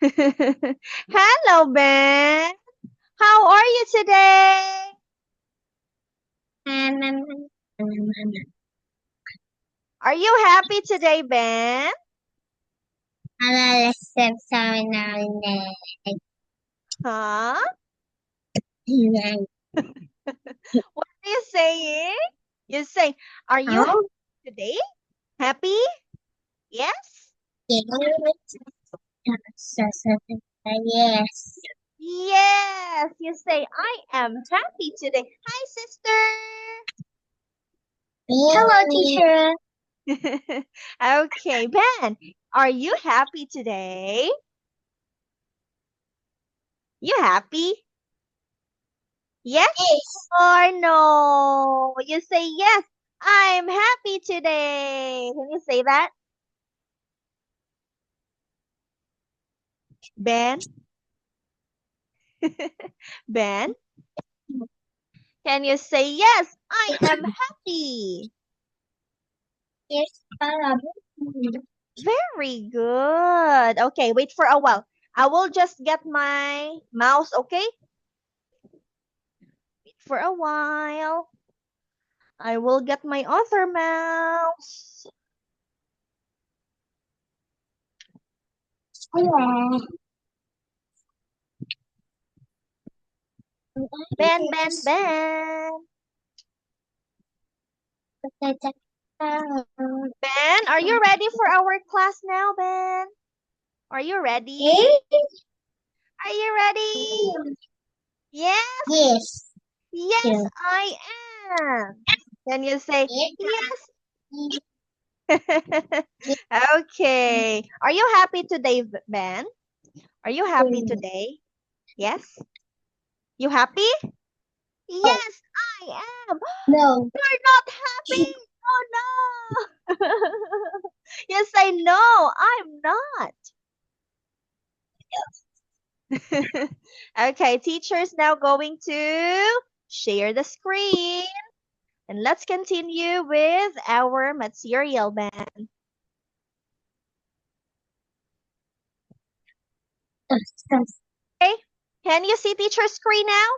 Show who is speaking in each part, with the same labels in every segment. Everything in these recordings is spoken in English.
Speaker 1: Hello, Ben. How are you today? Are you happy today, Ben? Huh? What are you saying? You say, are you happy today? Happy? Yes?
Speaker 2: Yes.
Speaker 1: Yes. You say, I am happy today. Hi,
Speaker 2: Hello, teacher.
Speaker 1: sister. Okay, Ben, are you happy today? You happy? Yes
Speaker 2: Yes.
Speaker 1: or no? You say, yes, I'm happy today. Can you say that? Ben? Ben? Can you say, yes, I am happy?
Speaker 2: Yes.
Speaker 1: Very good. Okay, wait for a while. I will just get my mouse, okay? Wait for a while. I will get my other mouse.
Speaker 2: Yeah.
Speaker 1: Ben, Ben, Ben. Ben, are you ready for our class now, Ben? Are you ready? Are you ready? Yes?
Speaker 2: Yes.
Speaker 1: Yes, I am. Can you say yes? Okay. Are you happy today, Ben? Are you happy today? Yes? You happy? Yes, I am.
Speaker 2: No.
Speaker 1: You're not happy. Oh no. You say no, I'm not. Okay, teacher's now going to share the screen. And let's continue with our material, Ben. Okay, can you see teacher's screen now?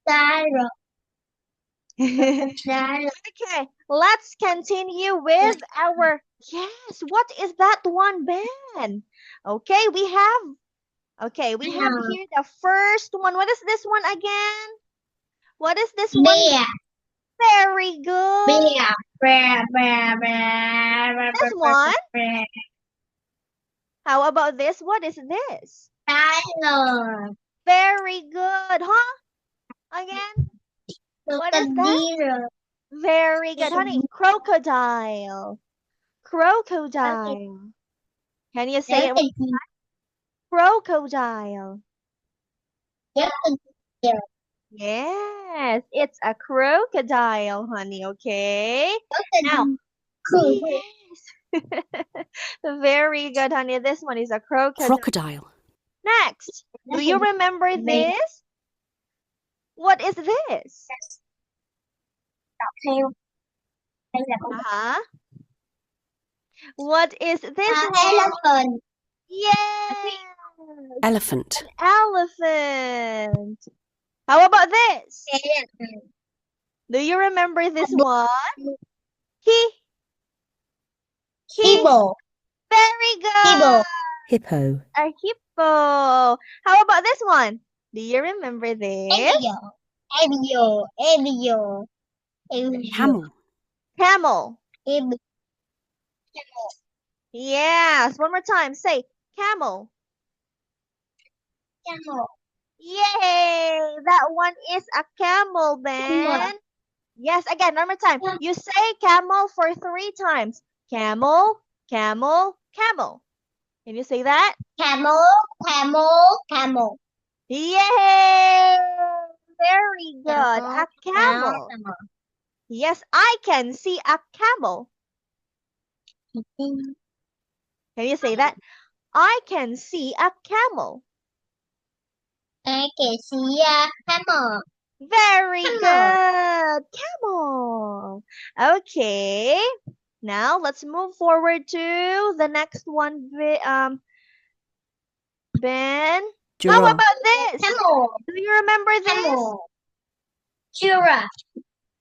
Speaker 2: Crocodile.
Speaker 1: Okay, let's continue with our, yes, what is that one, Ben? Okay, we have here the first one. What is this one again? What is this one?
Speaker 2: Bear.
Speaker 1: Very good.
Speaker 2: Bear. Bear.
Speaker 1: This one?
Speaker 2: Bear.
Speaker 1: How about this? What is this?
Speaker 2: Dino.
Speaker 1: Very good, huh? Again? What is that?
Speaker 2: Crocodile.
Speaker 1: Very good, honey. Crocodile. Crocodile. Can you say it? Crocodile. Yes, it's a crocodile, honey, okay? Now, yes. Very good, honey. This one is a crocodile. Next, do you remember this? What is this? Uh-huh. What is this one?
Speaker 2: Elephant.
Speaker 1: Yes.
Speaker 3: Elephant.
Speaker 1: Elephant. How about this? Do you remember this one?
Speaker 2: Hippo.
Speaker 1: Very good.
Speaker 3: Hippo.
Speaker 1: A hippo. How about this one? Do you remember this?
Speaker 2: Avion.
Speaker 3: Camel.
Speaker 1: Camel.
Speaker 2: Camel.
Speaker 1: Yes. One more time. Say camel. Yay! That one is a camel, Ben. Yes, again, one more time. You say camel for 3 times. Camel, camel, camel. Can you say that?
Speaker 2: Camel.
Speaker 1: Yay! Very good. A camel. Yes, I can see a camel. Can you say that? I can see a camel.
Speaker 2: I can see a camel.
Speaker 1: Very
Speaker 2: Camel.
Speaker 1: good. Camel. Okay. Now, let's move forward to the next one. Ben. How
Speaker 3: Giraffe.
Speaker 1: about this?
Speaker 2: Camel.
Speaker 1: Do you remember this?
Speaker 2: Camel. Giraffe.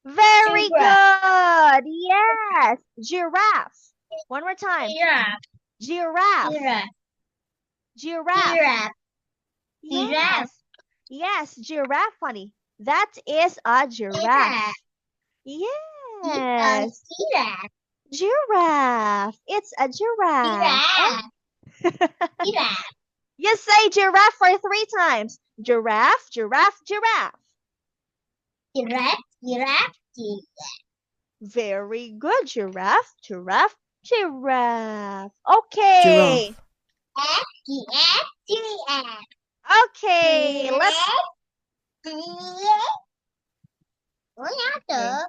Speaker 1: Very
Speaker 2: Giraffe.
Speaker 1: good. Yes. Giraffe. One more time.
Speaker 2: Giraffe.
Speaker 1: Giraffe.
Speaker 2: Giraffe.
Speaker 1: Giraffe.
Speaker 2: Giraffe.
Speaker 1: Yes. Yes, giraffe, honey. That is a giraffe. Yes.
Speaker 2: Giraffe.
Speaker 1: Giraffe. It's a giraffe.
Speaker 2: Giraffe. Giraffe.
Speaker 1: You say giraffe for 3 times. Giraffe, giraffe, giraffe.
Speaker 2: Giraffe. Giraffe. Giraffe.
Speaker 1: Very good. Giraffe, giraffe, giraffe. Okay.
Speaker 3: Giraffe.
Speaker 2: Giraffe. Giraffe.
Speaker 1: Okay. Let's.
Speaker 2: Okay.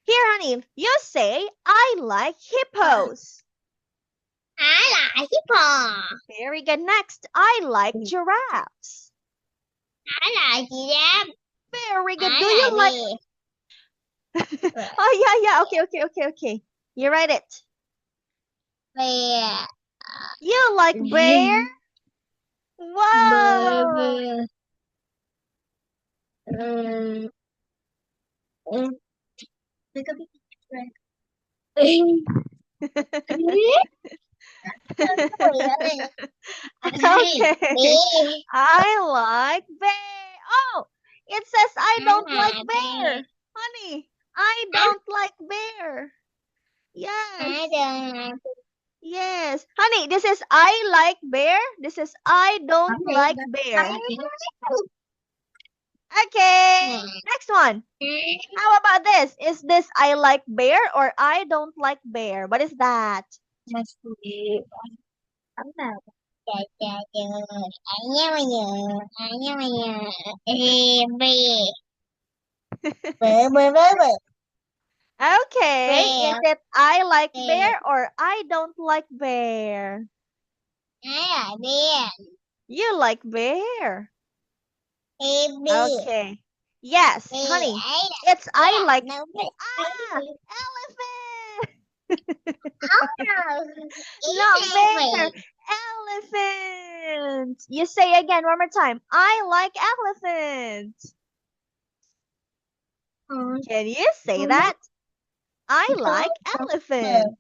Speaker 1: Here, honey. You say, I like hippos.
Speaker 2: I like hippo.
Speaker 1: Very good. Next, I like giraffes.
Speaker 2: I like giraffe.
Speaker 1: Very good.
Speaker 2: I
Speaker 1: Do you like?
Speaker 2: bear.
Speaker 1: Oh yeah. Okay. You write it.
Speaker 2: Bear.
Speaker 1: You like bear? Wow.
Speaker 2: Bear. Look at
Speaker 1: Okay. I like bear. Oh, it says I don't like bear. Honey, I don't like bear. Yes. Yes. Honey, this is I like bear. This is I don't like bear. Okay. Next one. How about this? Is this I like bear or I don't like bear? What is that? Okay. Is it I like bear or I don't like bear? You like bear. Okay. Yes, honey. It's I like elephant. Not bear. Elephant. You say again one more time. I like elephant. Can you say that? I like elephant.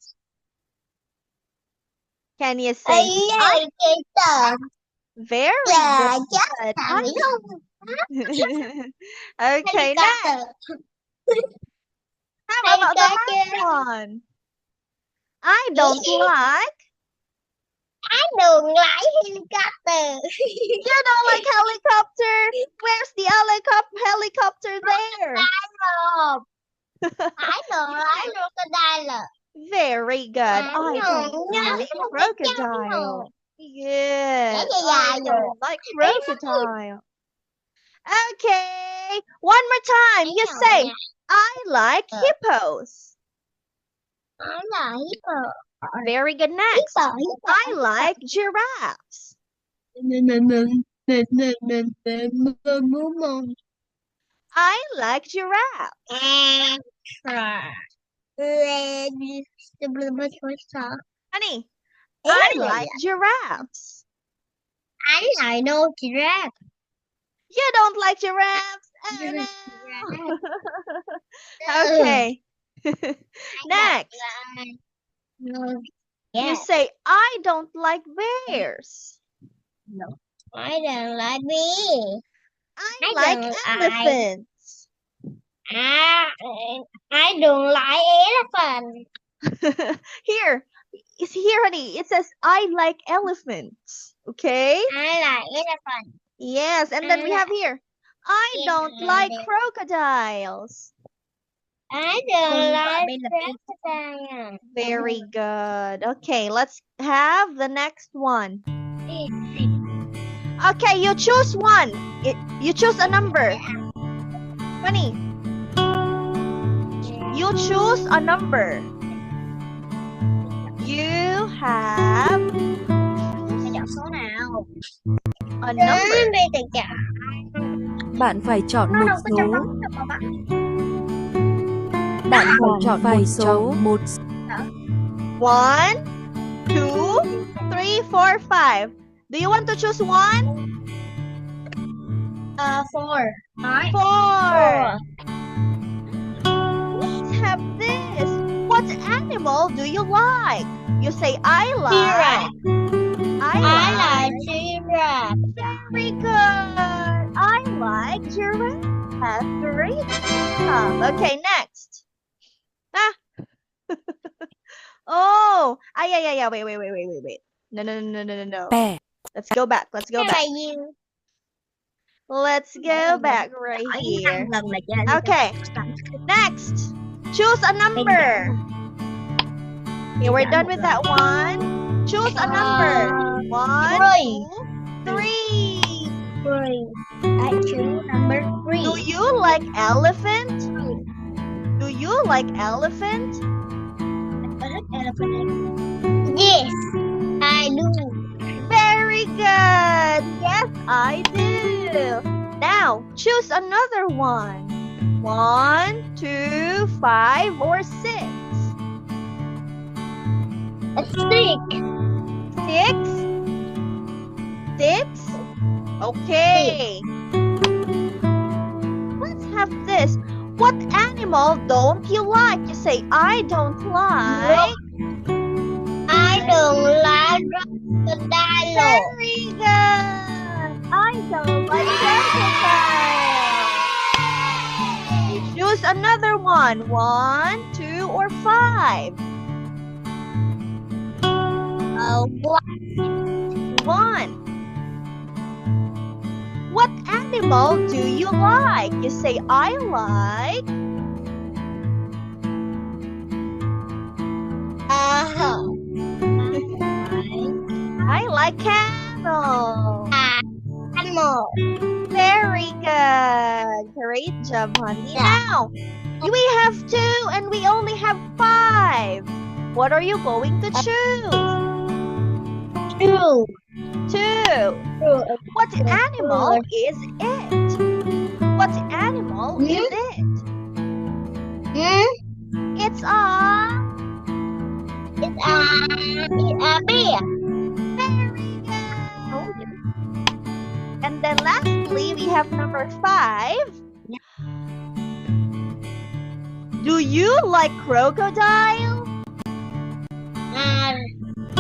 Speaker 1: Can you say very good? Okay, next. How about the last one? I don't like.
Speaker 2: I don't like helicopter.
Speaker 1: You don't like helicopter? Where's the helicopter there?
Speaker 2: I don't like crocodile.
Speaker 1: Very good. I don't like crocodile. Yes, I don't like crocodile. Okay, one more time. You say, I like hippos.
Speaker 2: I like hippo.
Speaker 1: Very good. Next, I like giraffes. I like giraffes. Honey, I like giraffes.
Speaker 2: I like no giraffe.
Speaker 1: You don't like giraffes? Oh, no. Okay. Next,
Speaker 2: No.
Speaker 1: you say, I don't like bears.
Speaker 2: No. I don't like me.
Speaker 1: I like
Speaker 2: don't
Speaker 1: elephants.
Speaker 2: I don't like elephant.
Speaker 1: Here, honey. It says, I like elephants. Okay?
Speaker 2: I like elephant.
Speaker 1: Yes, and then we have here, I don't like crocodiles.
Speaker 2: I don't like crocodile.
Speaker 1: Very good. Okay, let's have the next one. Okay, you choose one. You choose a number. Honey, you choose a number. You have
Speaker 2: Số nào?
Speaker 1: a number.
Speaker 3: Bạn phải chọn một số.
Speaker 2: Đâu có
Speaker 3: Bạn phải chọn một số.
Speaker 1: 1, 2, 3, 4, 5. Do you want to choose one?
Speaker 2: 4.
Speaker 1: 4. Let's have this. What animal do you like? You say I like.
Speaker 2: I like giraffe.
Speaker 1: Very good. I like giraffe. Great job. Okay, next. Ah. Oh. Yeah. Wait. No.
Speaker 3: Bear.
Speaker 1: Let's go back. Let's go back.
Speaker 2: you.
Speaker 1: Let's go back right here. Okay. Next. Choose a number. Okay, we're done with that one. Choose a number. 1, 2, 3.
Speaker 2: 3. I choose number 3.
Speaker 1: Do you like elephant? Do you like elephant?
Speaker 2: Yes, I do.
Speaker 1: Very good. Yes, I do. Now, choose another one. 1, 2, 5, or 6.
Speaker 2: A stick.
Speaker 1: 6? 6? Okay. Let's have this. What animal don't you like? You say, I don't like.
Speaker 2: I don't like crocodile.
Speaker 1: Very good. I don't like crocodile. Choose another one. 1, 2, or 5. 1. What animal do you like? You say, I like. I like camel.
Speaker 2: Animal.
Speaker 1: Very good. Great job, honey. Now, we have 2 and we only have 5. What are you going to choose?
Speaker 2: 2.
Speaker 1: 2. What animal is it? What animal is it? It's a
Speaker 2: bear.
Speaker 1: very good. And then lastly, we have number 5. Do you like crocodile?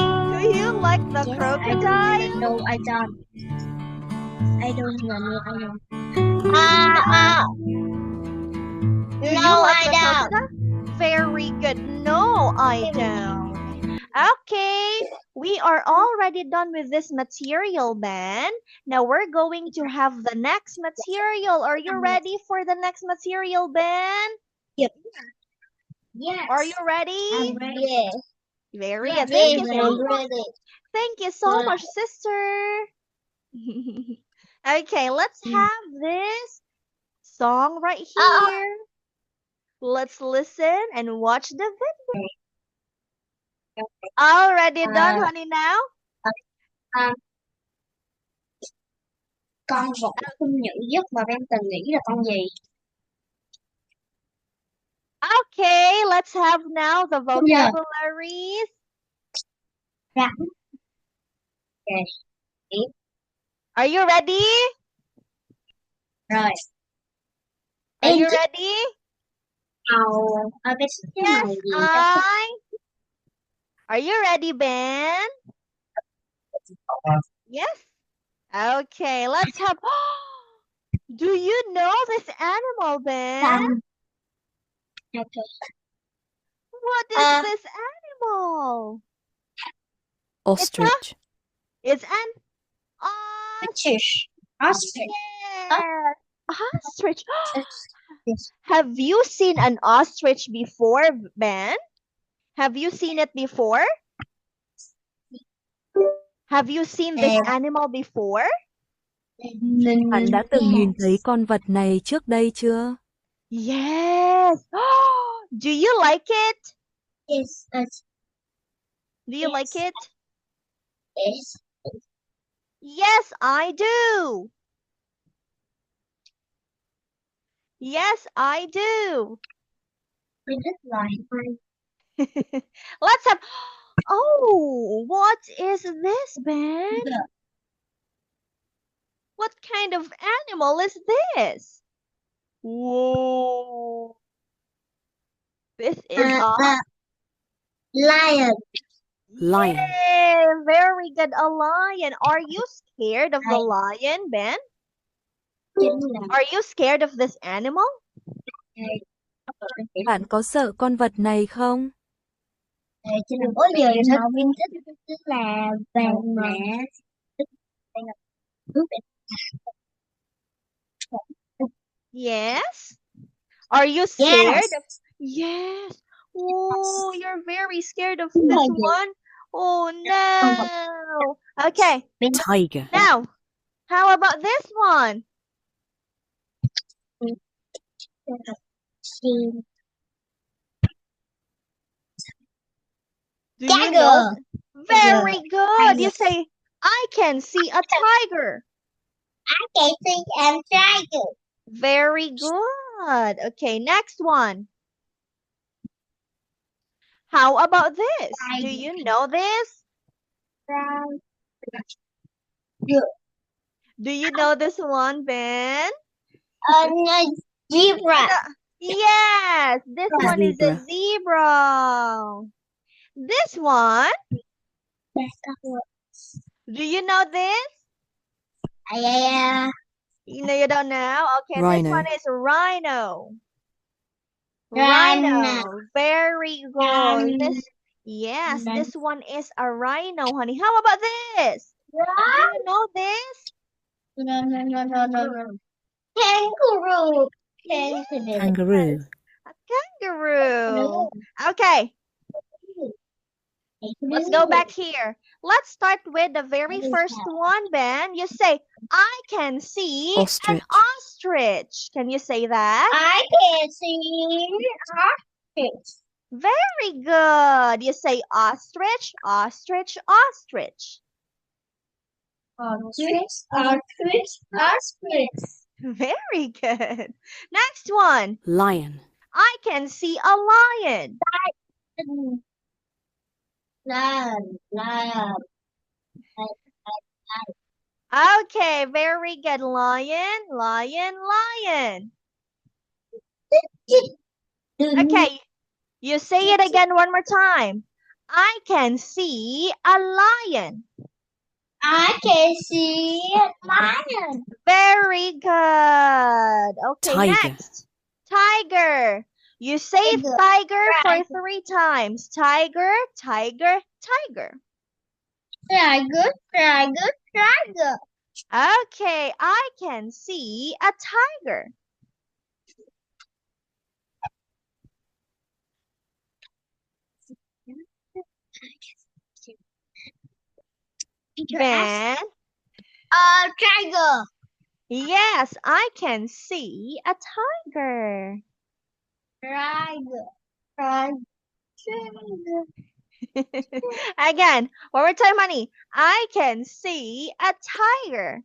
Speaker 1: Do you like the crocodile?
Speaker 2: No, I don't. I don't know.
Speaker 1: Do you
Speaker 2: No,
Speaker 1: like
Speaker 2: I
Speaker 1: the
Speaker 2: don't.
Speaker 1: crocodile? Very good. No, I don't. Okay, we are already done with this material, Ben. Now we're going to have the next material. Are you ready for the next material, Ben?
Speaker 2: Yes.
Speaker 1: Are you ready?
Speaker 2: Yes.
Speaker 1: Very
Speaker 2: Yes,
Speaker 1: good. Thank you so
Speaker 2: I'm
Speaker 1: much.
Speaker 2: ready.
Speaker 1: Thank you so much, sister. Okay, let's have this song right here. Let's listen and watch the video. Already done, honey, now?
Speaker 2: Con vật hung dữ nhất mà Ben từng nghĩ là con gì?
Speaker 1: Okay, let's have now the vocabularies.
Speaker 2: Rắn.
Speaker 1: Are you ready?
Speaker 2: Rồi.
Speaker 1: Are you ready?
Speaker 2: Màu. Ben thích cái
Speaker 1: Yes,
Speaker 2: màu gì?
Speaker 1: Are you ready, Ben? Yes? Okay, let's have... Do you know this animal, Ben?
Speaker 2: Okay.
Speaker 1: What is this animal?
Speaker 3: Ostrich.
Speaker 1: It's an
Speaker 2: Ostrich. Ostrich.
Speaker 1: yeah. Ostrich. Have you seen an ostrich before, Ben? Have you seen it before? Have you seen this animal before?
Speaker 3: Bạn đã từng nhìn thấy con vật này trước đây chưa?
Speaker 1: Yes. Do you like it?
Speaker 2: Yes.
Speaker 1: Do you like it?
Speaker 2: Yes.
Speaker 1: Yes, I do. Yes, I do.
Speaker 2: Ben thích loài hoa.
Speaker 1: Let's have. Oh, what is this, Ben? What kind of animal is this? Whoa. This is a
Speaker 2: Lion.
Speaker 3: Lion.
Speaker 1: Yay, very good. A lion. Are you scared of the lion, Ben? Are you scared of this animal?
Speaker 3: Bạn có sợ con vật này không?
Speaker 2: Ủa giờ học viên tức là vàng mã.
Speaker 1: Yes. Are you scared
Speaker 2: Yes.
Speaker 1: of? Yes. Oh, you're very scared of
Speaker 2: Oh
Speaker 1: this
Speaker 2: my God.
Speaker 1: one. Oh no. Okay.
Speaker 3: Tiger.
Speaker 1: Now, how about this one? Do you know? Very good. You say, I can see a tiger.
Speaker 2: I can see a tiger.
Speaker 1: Very good. Okay, next one. How about this? Do you know this? Do you know this one, Ben?
Speaker 2: Zebra.
Speaker 1: Yes, this one is a
Speaker 3: Zebra.
Speaker 1: zebra. This one, do you know this?
Speaker 2: Yeah.
Speaker 1: You don't know? Okay,
Speaker 3: Rhino.
Speaker 1: this one is rhino.
Speaker 2: Rhino.
Speaker 1: Very good. Yes, this one is a rhino, honey. How about this? Do you know this?
Speaker 2: No. Kangaroo.
Speaker 3: Kangaroo.
Speaker 1: A kangaroo. Okay, let's go back here. Let's start with the very first one, Ben. You say, I can see
Speaker 3: Ostrich.
Speaker 1: an ostrich. Can you say that?
Speaker 2: I can see ostrich.
Speaker 1: Very good. You say ostrich, ostrich, ostrich.
Speaker 2: Ostrich.
Speaker 1: Very good. Next one.
Speaker 3: Lion.
Speaker 1: I can see a lion.
Speaker 2: Lion.
Speaker 1: Okay, very good. Lion, lion, lion. Okay, you say it again one more time. I can see a lion.
Speaker 2: I can see a lion.
Speaker 1: Very good. Okay,
Speaker 3: Tiger.
Speaker 1: next. Tiger. You say tiger for 3 times. Tiger, tiger, tiger.
Speaker 2: Tiger.
Speaker 1: Okay, I can see a tiger. Ben?
Speaker 2: Tiger.
Speaker 1: Yes, I can see a tiger.
Speaker 2: Tiger.
Speaker 1: Again, one more time, honey. I can see a tiger.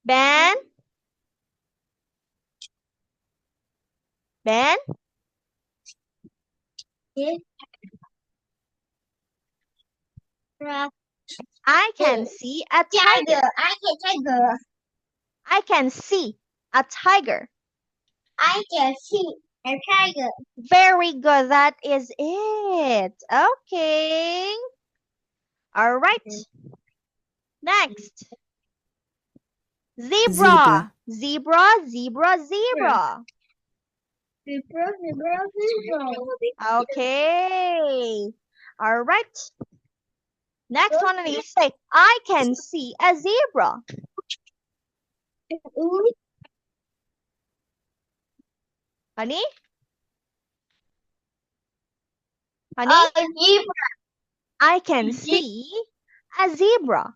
Speaker 1: Ben? Ben? I can see a tiger.
Speaker 2: Tiger.
Speaker 1: I can see a tiger.
Speaker 2: I can see a tiger.
Speaker 1: Very good. That is it. Okay. All right. Next. Zebra. Zebra, zebra, zebra.
Speaker 2: Zebra.
Speaker 1: Okay. All right. Next one, and you say, I can see a zebra. Honey? Honey?
Speaker 2: Zebra.
Speaker 1: I can see a zebra.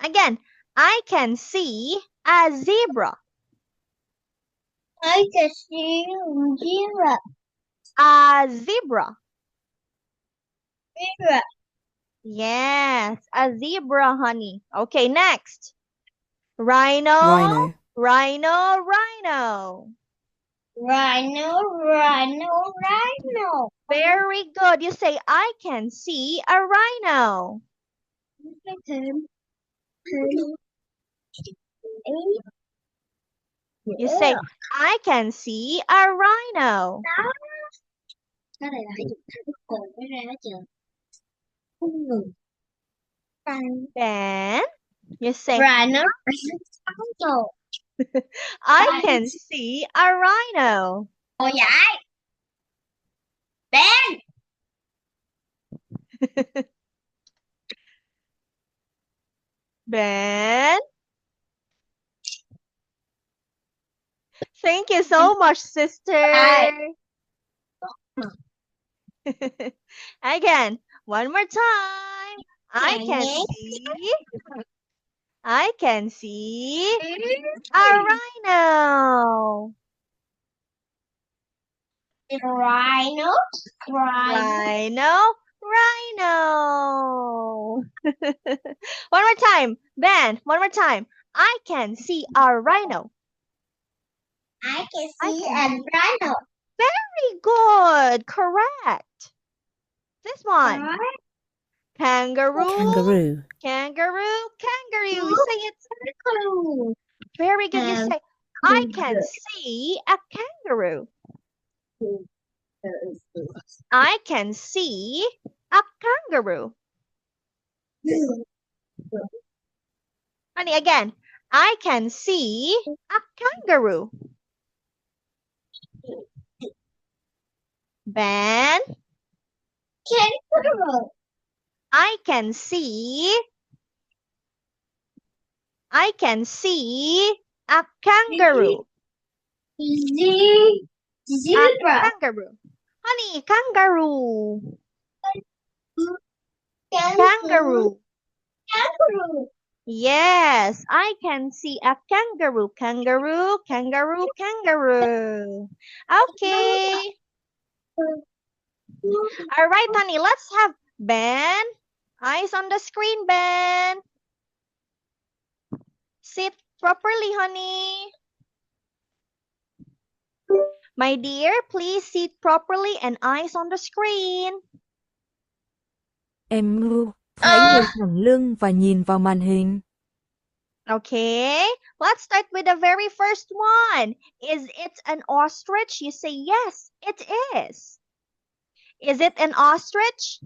Speaker 1: Again, I can see a zebra.
Speaker 2: I can see zebra.
Speaker 1: A zebra.
Speaker 2: Zebra.
Speaker 1: Yes, a zebra, honey. Okay, next. Rhino.
Speaker 3: Rhino.
Speaker 1: Rhino, rhino.
Speaker 2: Rhino, rhino, rhino.
Speaker 1: Very good. You say, I can see a rhino. You say, I can see a rhino.
Speaker 2: Cái này là hãy dùng thẳng cuối cùng mới ra đó chưa? Không ngừng.
Speaker 1: Then you say,
Speaker 2: Rhino.
Speaker 1: I can see a rhino.
Speaker 2: Ồ dạy. Ben.
Speaker 1: Ben. Thank you so much, sister. Again, one more time. I can see a rhino.
Speaker 2: Rhino.
Speaker 1: Rhino, rhino. One more time, Ben, one more time. I can see a rhino.
Speaker 2: I can see a rhino.
Speaker 1: Very good, correct. This one. Kangaroo.
Speaker 3: Kangaroo.
Speaker 1: Kangaroo, kangaroo. You say it. Very good. You say, I can see a kangaroo. I can see a kangaroo. Honey, again. I can see a kangaroo. Ben.
Speaker 2: Kangaroo.
Speaker 1: I can see a kangaroo.
Speaker 2: Zebra.
Speaker 1: A kangaroo. Honey, kangaroo. Kangaroo.
Speaker 2: Kangaroo.
Speaker 1: Yes, I can see a kangaroo. Kangaroo, kangaroo, kangaroo. Okay. All right, honey, let's have Ben. Eyes on the screen, Ben. Sit properly, honey. My dear, please sit properly and eyes on the screen.
Speaker 3: Em Ngưu, hãy ngồi thẳng lưng và nhìn vào màn hình.
Speaker 1: Okay, let's start with the very first one. Is it an ostrich? You say yes, it is. Is it an ostrich?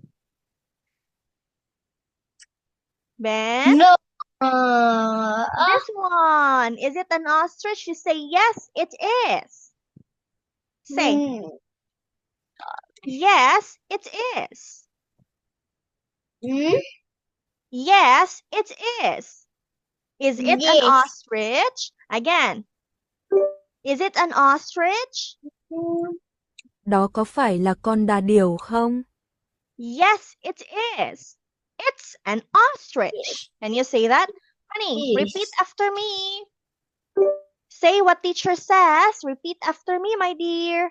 Speaker 1: Ben?
Speaker 2: No.
Speaker 1: This one. Is it an ostrich? You say yes, it is. Say, yes, it is. Yes, it is. Is it an ostrich? Again. Is it an ostrich?
Speaker 3: Đó có phải là con đà điểu không?
Speaker 1: Yes, it is. It's an ostrich. Can you say that? Honey, repeat after me. Say what teacher says. Repeat after me, my dear.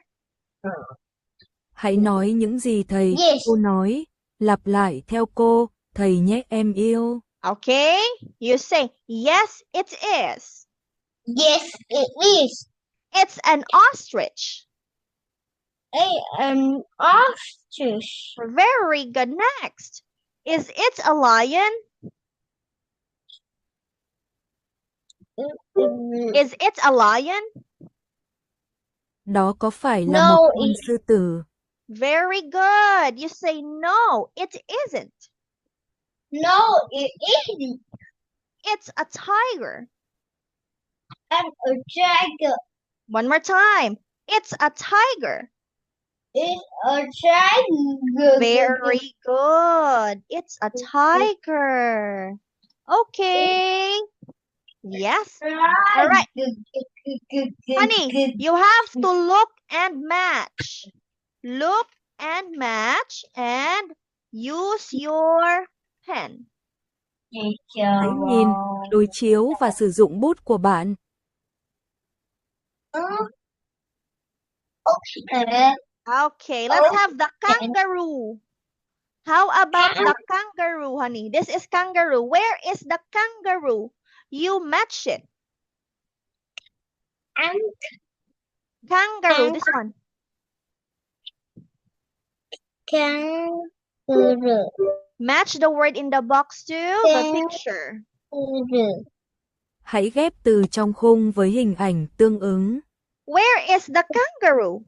Speaker 3: Hãy nói những gì thầy cô nói. Lặp lại theo cô, thầy nhé em yêu.
Speaker 1: Okay, you say, yes, it is.
Speaker 2: Yes, it is.
Speaker 1: It's an ostrich.
Speaker 2: An ostrich.
Speaker 1: Very good. Next. Is it a lion? Is it a lion?
Speaker 3: Đó có phải là một con sư tử?
Speaker 1: Very good. You say no, it isn't.
Speaker 2: No, it isn't.
Speaker 1: It's a tiger.
Speaker 2: And a tiger.
Speaker 1: One more time. It's a tiger.
Speaker 2: It's a tiger.
Speaker 1: Very good. It's a tiger. Okay. Yes. All right. Honey, you have to look and match. Look and match and use your pen.
Speaker 3: Hãy nhìn, đối chiếu và sử dụng bút của bạn.
Speaker 1: Okay, let's have the kangaroo. How about the kangaroo, honey? This is kangaroo. Where is the kangaroo? You match it.
Speaker 2: Kangaroo.
Speaker 1: Kangaroo, this one.
Speaker 2: Kangaroo.
Speaker 1: Match the word in the box to the picture.
Speaker 2: Kangaroo.
Speaker 3: Hãy ghép từ trong khung với hình ảnh tương ứng.
Speaker 1: Where is the kangaroo?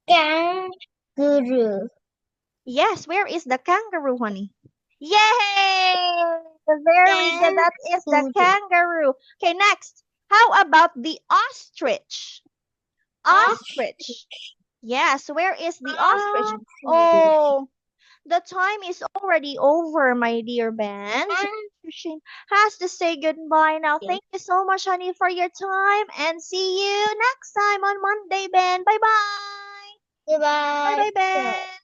Speaker 2: Kangaroo.
Speaker 1: Yes, where is the kangaroo, honey? Yay! Very good. That is the kangaroo. Okay, next. How about the ostrich? Ostrich. Yes, where is the ostrich? Oh, the time is already over, my dear Ben. Shane has to say goodbye now.
Speaker 2: Yes.
Speaker 1: Thank you so much, honey, for your time, and see you next time on Monday, Ben. Bye-bye.
Speaker 2: Goodbye.
Speaker 1: Bye-bye, Ben.